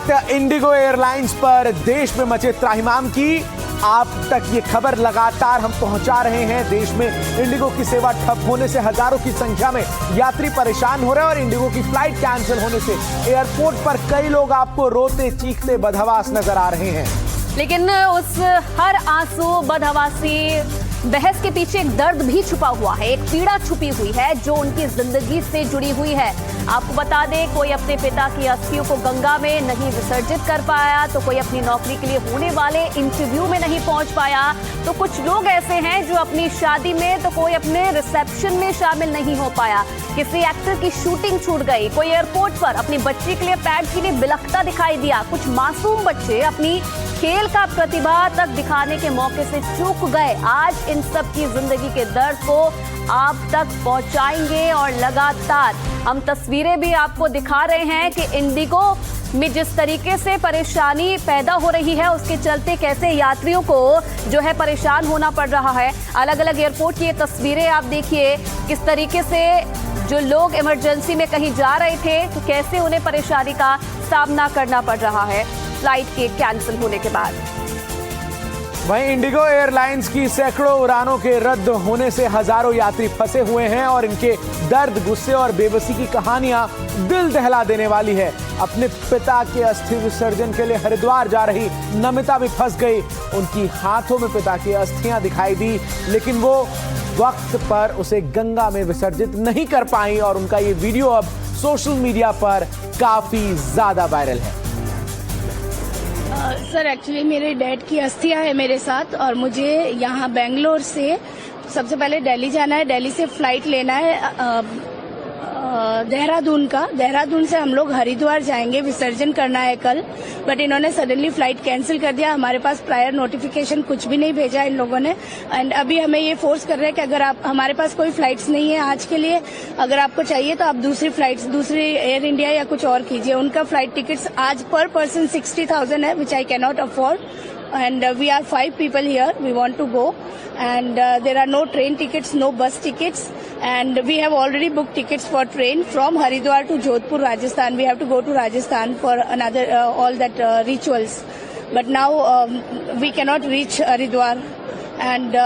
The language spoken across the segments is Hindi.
बात इंडिगो एयरलाइंस पर देश में मचे त्राहिमाम की। आप तक ये खबर लगातार हम पहुंचा रहे हैं। देश में इंडिगो की सेवा ठप होने से हजारों की संख्या में यात्री परेशान हो रहे हैं और इंडिगो की फ्लाइट कैंसिल होने से एयरपोर्ट पर कई लोग आपको रोते चीखते बदहवास नजर आ रहे हैं। लेकिन उस हर आंसू बदहवासी बहस के पीछे एक दर्द भी छुपा हुआ है, एक पीड़ा छुपी हुई है जो उनकी जिंदगी से जुड़ी हुई है। आपको बता दें, कोई अपने पिता की अस्थियों को गंगा में नहीं विसर्जित कर पाया, तो कोई अपनी नौकरी के लिए होने वाले इंटरव्यू में नहीं पहुंच पाया, तो कुछ लोग ऐसे हैं जो अपनी शादी में, तो कोई अपने रिसेप्शन में शामिल नहीं हो पाया। किसी एक्टर की शूटिंग छूट गई, कोई एयरपोर्ट पर अपनी बच्ची के लिए पैड के लिए बिलखता दिखाई दिया। कुछ मासूम बच्चे अपनी खेल का प्रतिभा तक दिखाने के मौके से चूक गए। आज इन सब की जिंदगी के दर्द को आप तक पहुंचाएंगे और लगातार हम तस्वीरें भी आपको दिखा रहे हैं कि इंडिगो में जिस तरीके से परेशानी पैदा हो रही है, उसके चलते कैसे यात्रियों को जो है परेशान होना पड़ रहा है। अलग अलग एयरपोर्ट की ये तस्वीरें आप देखिए, किस तरीके से जो लोग इमरजेंसी में कहीं जा रहे थे तो कैसे उन्हें परेशानी का सामना करना पड़ रहा है फ्लाइट के कैंसिल होने के बाद। वहीं इंडिगो एयरलाइंस की सैकड़ों उड़ानों के रद्द होने से हजारों यात्री फंसे हुए हैं और इनके दर्द, गुस्से और बेबसी की कहानियां दिल दहला देने वाली है। अपने पिता के अस्थि विसर्जन के लिए हरिद्वार जा रही नमिता भी फंस गई। उनकी हाथों में पिता की अस्थियां दिखाई दी, लेकिन वो वक्त पर उसे गंगा में विसर्जित नहीं कर पाई और उनका ये वीडियो अब सोशल मीडिया पर काफी ज्यादा वायरल है। सर, एक्चुअली मेरे डैड की अस्थियां है मेरे साथ और मुझे यहाँ बेंगलोर से सबसे पहले दिल्ली जाना है। दिल्ली से फ्लाइट लेना है देहरादून का। देहरादून से हम लोग हरिद्वार जाएंगे, विसर्जन करना है कल, बट इन्होंने सडनली फ्लाइट कैंसिल कर दिया। हमारे पास प्रायर नोटिफिकेशन कुछ भी नहीं भेजा इन लोगों ने एंड अभी हमें ये फोर्स कर रहे हैं कि अगर आप, हमारे पास कोई फ्लाइट्स नहीं है आज के लिए, अगर आपको चाहिए तो आप दूसरी फ्लाइट्स, दूसरी एयर इंडिया या कुछ और कीजिए। उनका फ्लाइट टिकट्स आज पर पर्सन 60,000 है, which I can not afford and we are 5 people here. We want to go and there are no train tickets, no bus tickets, and we have already booked tickets for train from Haridwar to Jodhpur, Rajasthan. We have to go to Rajasthan for another all that rituals, but now we cannot reach Haridwar and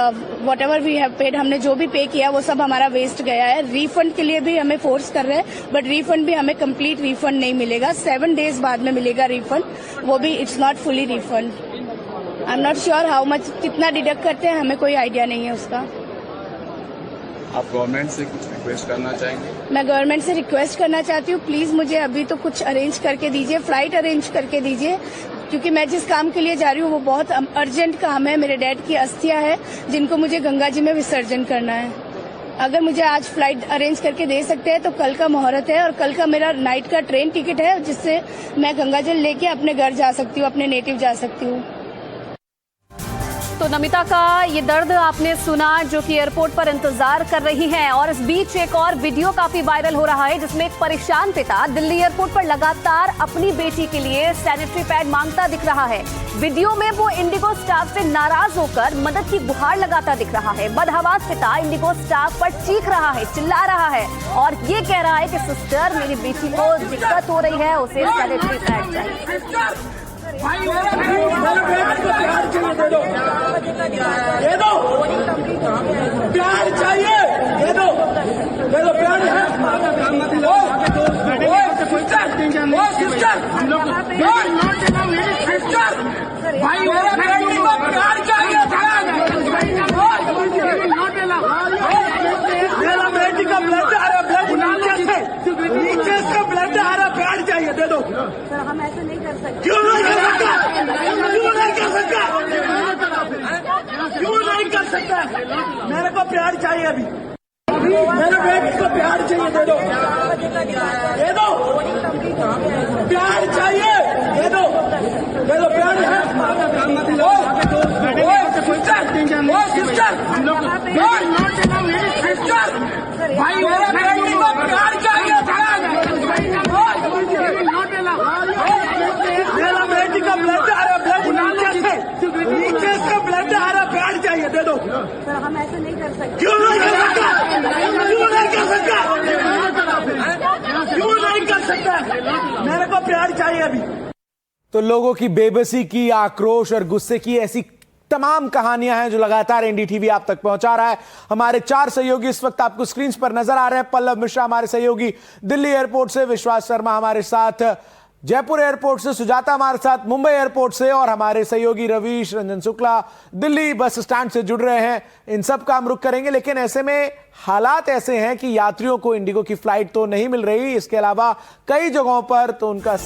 whatever we have paid, हमने जो भी पे किया वो सब हमारा वेस्ट गया है। रिफंड के लिए भी हमें फोर्स कर रहे हैं, बट रिफंड भी हमें कंप्लीट रिफंड नहीं मिलेगा। 7 days बाद में मिलेगा रिफंड, वो भी it's not fully refund. I am not sure how much, कितना डिडक्ट करते हैं, हमें कोई आइडिया नहीं है उसका। आप गवर्नमेंट से कुछ रिक्वेस्ट करना चाहेंगे? मैं गवर्नमेंट से रिक्वेस्ट करना चाहती हूँ, प्लीज मुझे अभी तो कुछ अरेंज करके दीजिए, फ्लाइट अरेंज करके दीजिए, क्योंकि मैं जिस काम के लिए जा रही हूँ वो बहुत अर्जेंट काम है। मेरे डैड की अस्थियां है जिनको मुझे गंगा जी में विसर्जन करना है। अगर मुझे आज फ्लाइट अरेंज करके दे सकते हैं तो कल का मुहूर्त है और कल का मेरा नाइट का ट्रेन टिकट है जिससे मैं गंगा जल लेके अपने घर जा सकती हूँ, अपने नेटिव जा सकती हूँ। तो नमिता का ये दर्द आपने सुना, जो कि एयरपोर्ट पर इंतजार कर रही हैं। और इस बीच एक और वीडियो काफी वायरल हो रहा है जिसमें एक परेशान पिता दिल्ली एयरपोर्ट पर लगातार अपनी बेटी के लिए सैनिटरी पैड मांगता दिख रहा है। वीडियो में वो इंडिगो स्टाफ से नाराज होकर मदद की गुहार लगाता दिख रहा है। बदहवास पिता इंडिगो स्टाफ पर चीख रहा है, चिल्ला रहा है और ये कह रहा है कि सिस्टर, मेरी बेटी को दिक्कत हो रही है, उसे सैनिटरी पैड चाहिए। भाई दे दो, प्यार चाहिए, दे दो, दे दो, प्यार है। भाई प्यार चाहिए, मेरा बेटी का ब्लड आ रहा, ब्लड नीचे से ब्लड आ रहा, प्यार चाहिए, दे दो। सर, हम ऐसे नहीं कर सकते। क्यों नहीं कर सकता? क्यों नहीं कर सकता? क्यों नहीं कर सकता? मेरे को प्यार चाहिए अभी, मेरे बेटे को प्यार चाहिए, दे दो, दे दो, प्यार चाहिए, दे दो, दे दो, प्यार है। भाई मेरे बेटे को प्यार चाहिए, मेरा बेटी का ब्लड आ रहा, ब्लड नीचे से ब्लड आ रहा, प्यार चाहिए, दे दो। सर, हम ऐसे नहीं कर सकते। क्यों नहीं कर सकता? क्यों नहीं कर सकता? क्यों नहीं कर सकता? मेरे को प्यार चाहिए अभी। तो लोगों की बेबसी की, आक्रोश और गुस्से की ऐसी तमाम कहानियां हैं जो लगातार एनडीटीवी आप तक पहुंचा रहा है। हमारे 4 सहयोगी इस वक्त आपको स्क्रीन पर नजर आ रहे हैं। पल्लव मिश्रा हमारे सहयोगी दिल्ली एयरपोर्ट से, विश्वास शर्मा हमारे साथ जयपुर एयरपोर्ट से, सुजाता हमारे साथ मुंबई एयरपोर्ट से और हमारे सहयोगी रवीश रंजन शुक्ला दिल्ली बस स्टैंड से जुड़ रहे हैं। इन सब का हम रुख करेंगे, लेकिन ऐसे में हालात ऐसे हैं कि यात्रियों को इंडिगो की फ्लाइट तो नहीं मिल रही, इसके अलावा कई जगहों पर तो उनका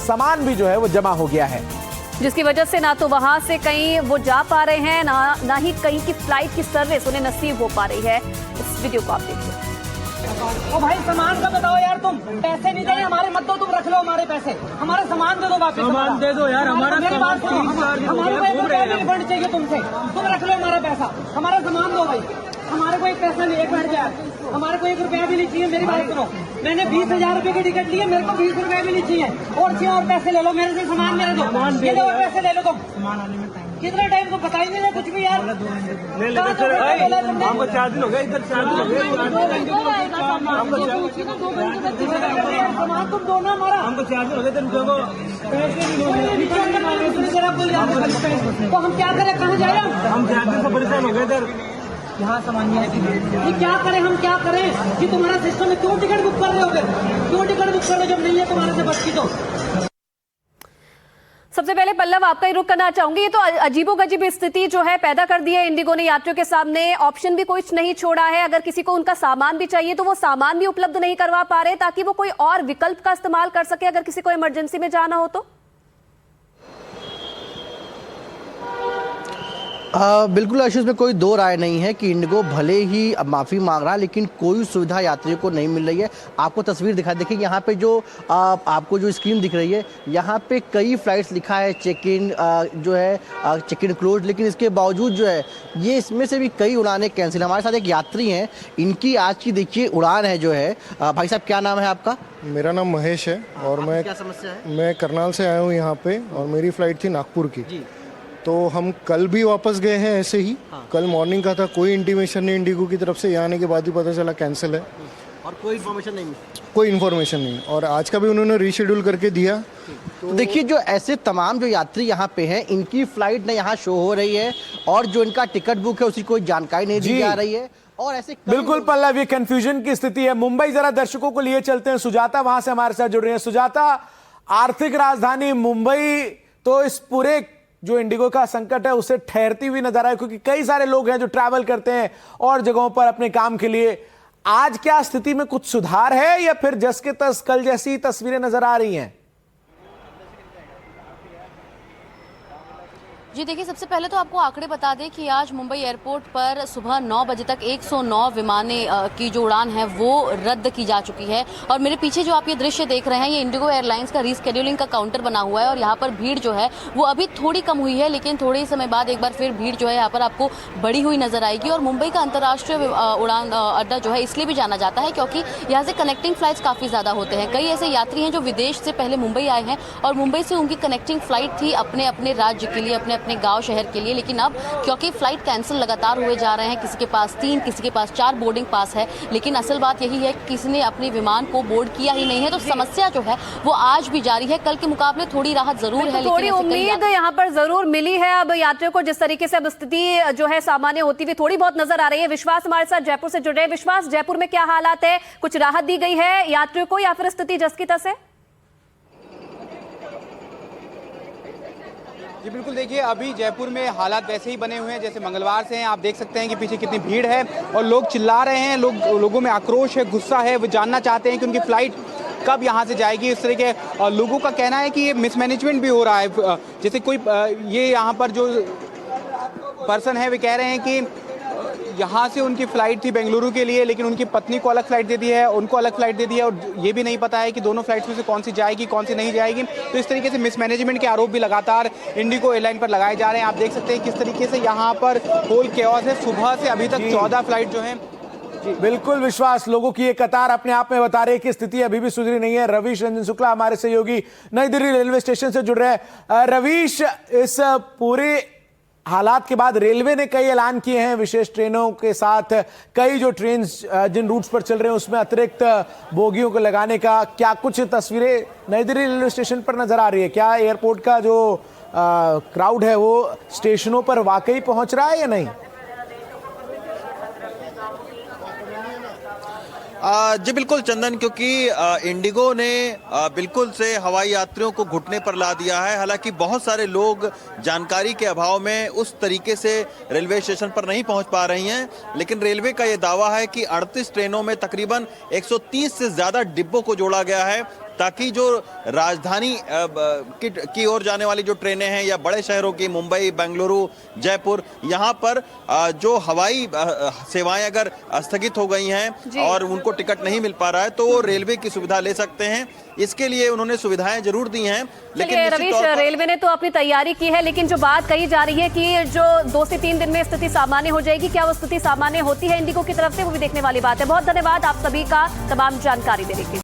सामान भी जो है वो जमा हो गया है, जिसकी वजह से ना तो वहां से कहीं वो जा पा रहे हैं, ना ही कहीं की फ्लाइट की सर्विस उन्हें नसीब हो पा रही है। इस वीडियो को आप देखिए। ओ भाई सामान का बताओ यार, तुम पैसे नहीं दे हमारे मत दो, तुम रख लो हमारे पैसे, हमारा सामान दे दो वापस। सामान दे दो यार, हमारा रिफंड चाहिए तुमसे, तुम रख लो हमारा पैसा, हमारा सामान दो भाई। हमारे को एक पैसा नहीं, एक मिनट यार, हमारे को 1 रुपया भी नहीं चाहिए। मेरी बात सुनो, मैंने 20,000 रुपए की टिकट ली है, मेरे को 20 रुपए भी नहीं चाहिए। और चाहिए और पैसे ले लो मेरे से, सामान मेरे दो, ये लो और पैसे ले लो तुम। कितना टाइम को पता ही नहीं है कुछ भी यार। हमको 4 दिन हो गए इधर, 4 दिन हो गए, सामान तुम दो ना हमारा। हमको 4 दिन हो गए, तो हम क्या करें, कहाँ जाए हम 4 दिन से परेशान हो गए इधर। यहाँ सामान क्या करें, हम क्या करें कि तुम्हारा सिस्टम में क्यों टिकट बुक कर रहे हो, फिर क्यों टिकट बुक कर रहे हो जब नहीं है तुम्हारे से बच की। तो सबसे पहले पल्लव आपका ही रुख करना चाहूंगी। ये तो अजीबोगरीब स्थिति जो है पैदा कर दी है इंडिगो ने यात्रियों के सामने, ऑप्शन भी कुछ नहीं छोड़ा है। अगर किसी को उनका सामान भी चाहिए तो वो सामान भी उपलब्ध नहीं करवा पा रहे, ताकि वो कोई और विकल्प का इस्तेमाल कर सके अगर किसी को इमरजेंसी में जाना हो तो। बिल्कुल आशीष, में कोई दो राय नहीं है कि इंडिगो भले ही अब माफ़ी मांग रहा है, लेकिन कोई सुविधा यात्रियों को नहीं मिल रही है। आपको तस्वीर दिखा, देखिए यहाँ पे जो आपको जो स्क्रीन दिख रही है, यहाँ पे कई फ्लाइट्स लिखा है चेक इन जो है चेक इन क्लोज, लेकिन इसके बावजूद जो है ये इसमें से भी कई उड़ानें कैंसिल। हमारे साथ एक यात्री हैं, इनकी आज की देखिए उड़ान है जो है। भाई साहब क्या नाम है आपका? मेरा नाम महेश है और मैं क्या समस्या है? मैं करनाल से आया हूँ यहाँ पे और मेरी फ़्लाइट थी नागपुर की। तो हम कल भी वापस गए हैं ऐसे ही। कल मॉर्निंग का था, कोई इंटीमेशन नहीं इंडिगो की तरफ से, यहाँ आने के बाद ही पता चला कैंसिल है और कोई इन्फॉर्मेशन नहीं, कोई इन्फॉर्मेशन नहीं। और आज का भी उन्होंने रीशेड्यूल करके दिया। तो देखिए जो ऐसे तमाम जो यात्री यहाँ पे हैं, इनकी फ्लाइट न यहाँ शो हो रही है और जो इनका टिकट बुक है उसकी कोई जानकारी नहीं दी जा रही है। और ऐसे बिल्कुल पल्लव, ये कंफ्यूजन की स्थिति है। मुंबई जरा दर्शकों को लिए चलते हैं, सुजाता वहां से हमारे साथ जुड़ रही है। सुजाता, आर्थिक राजधानी मुंबई तो इस पूरे जो इंडिगो का संकट है उसे ठहरती हुई नजर आए, क्योंकि कई सारे लोग हैं जो ट्रैवल करते हैं और जगहों पर अपने काम के लिए। आज क्या स्थिति में कुछ सुधार है या फिर जस के तस कल जैसी तस्वीरें नजर आ रही हैं? जी देखिए, सबसे पहले तो आपको आंकड़े बता दें कि आज मुंबई एयरपोर्ट पर सुबह 9 बजे तक 109 विमानें की जो उड़ान है वो रद्द की जा चुकी है। और मेरे पीछे जो आप ये दृश्य देख रहे हैं, ये इंडिगो एयरलाइंस का रीस्केड्यूलिंग का काउंटर बना हुआ है और यहाँ पर भीड़ जो है वो अभी थोड़ी कम हुई है, लेकिन थोड़े समय बाद एक बार फिर भीड़ जो है यहाँ पर आपको बढ़ी हुई नजर आएगी। और मुंबई का अंतर्राष्ट्रीय उड़ान अड्डा जो है इसलिए भी जाना जाता है क्योंकि यहाँ से कनेक्टिंग फ्लाइट्स काफ़ी ज़्यादा होते हैं। कई ऐसे यात्री हैं जो विदेश से पहले मुंबई आए हैं और मुंबई से उनकी कनेक्टिंग फ्लाइट थी अपने अपने राज्य के लिए, अपने अपने गांव शहर के लिए, लेकिन अब क्योंकि फ्लाइट कैंसिल लगातार हुए जा रहे हैं, किसी के पास 3, किसी के पास 4 बोर्डिंग पास है, लेकिन असल बात यही है कि किसी ने अपने विमान को बोर्ड किया ही नहीं है। तो समस्या जो है वो आज भी जारी है। कल के मुकाबले थोड़ी राहत जरूर है, थोड़ी उम्मीद यहाँ पर जरूर मिली है। अब यात्रियों को जिस तरीके से अब स्थिति जो है सामान्य होती हुई थोड़ी बहुत नजर आ रही है। विश्वास हमारे साथ जयपुर से जुड़ रहे हैं। विश्वास, जयपुर में क्या हालात है? कुछ राहत दी गई है यात्रियों को या फिर स्थिति जस की तस है? जी बिल्कुल, देखिए अभी जयपुर में हालात वैसे ही बने हुए हैं जैसे मंगलवार से हैं। आप देख सकते हैं कि पीछे कितनी भीड़ है और लोग चिल्ला रहे हैं, लोगों में आक्रोश है, गुस्सा है, वो जानना चाहते हैं कि उनकी फ्लाइट कब यहाँ से जाएगी। इस तरह के और लोगों का कहना है कि ये मिसमैनेजमेंट भी हो रहा है। जैसे कोई ये यहाँ पर जो पर्सन है वे कह रहे हैं कि यहाँ से उनकी फ़्लाइट थी बेंगलुरु के लिए, लेकिन उनकी पत्नी को अलग फ़्लाइट दे दी है, उनको अलग फ़्लाइट दे दी है और ये भी नहीं पता है कि दोनों फ्लाइट्स में से कौन सी जाएगी कौन सी नहीं जाएगी। तो इस तरीके से मिसमैनेजमेंट के आरोप भी लगातार इंडिगो एयरलाइन पर लगाए जा रहे हैं। आप देख सकते हैं किस तरीके से यहाँ पर होल केओस है। सुबह से अभी तक 14 फ्लाइट जो है। बिल्कुल विश्वास, लोगों की ये कतार अपने आप में बता रही है कि स्थिति अभी भी सुधरी नहीं है। रवीश रंजन शुक्ला हमारे सहयोगी नई दिल्ली रेलवे स्टेशन से जुड़ रहे हैं। रवीश, इस पूरे हालात के बाद रेलवे ने कई ऐलान किए हैं विशेष ट्रेनों के साथ। कई जो ट्रेन जिन रूट्स पर चल रहे हैं उसमें अतिरिक्त बोगियों को लगाने का। क्या कुछ तस्वीरें नई दिल्ली रेलवे स्टेशन पर नजर आ रही है? क्या एयरपोर्ट का जो क्राउड है वो स्टेशनों पर वाकई पहुंच रहा है या नहीं? जी बिल्कुल चंदन, क्योंकि इंडिगो ने बिल्कुल से हवाई यात्रियों को घुटने पर ला दिया है। हालांकि बहुत सारे लोग जानकारी के अभाव में उस तरीके से रेलवे स्टेशन पर नहीं पहुंच पा रही हैं, लेकिन रेलवे का ये दावा है कि 38 ट्रेनों में तकरीबन 130 से ज़्यादा डिब्बों को जोड़ा गया है, ताकि जो राजधानी की ओर जाने वाली जो ट्रेनें हैं या बड़े शहरों की मुंबई, बेंगलुरु, जयपुर, यहाँ पर जो हवाई सेवाएं अगर स्थगित हो गई हैं और उनको टिकट नहीं मिल पा रहा है तो वो रेलवे की सुविधा ले सकते हैं। इसके लिए उन्होंने सुविधाएं जरूर दी हैं, लेकिन रवीश, रेलवे ने तो अपनी तैयारी की है, लेकिन जो बात कही जा रही है कि जो 2 से 3 दिन में स्थिति सामान्य हो जाएगी, क्या वो स्थिति सामान्य होती है इंडिगो की तरफ से, वो भी देखने वाली बात है। बहुत धन्यवाद आप सभी का तमाम जानकारी देने के लिए।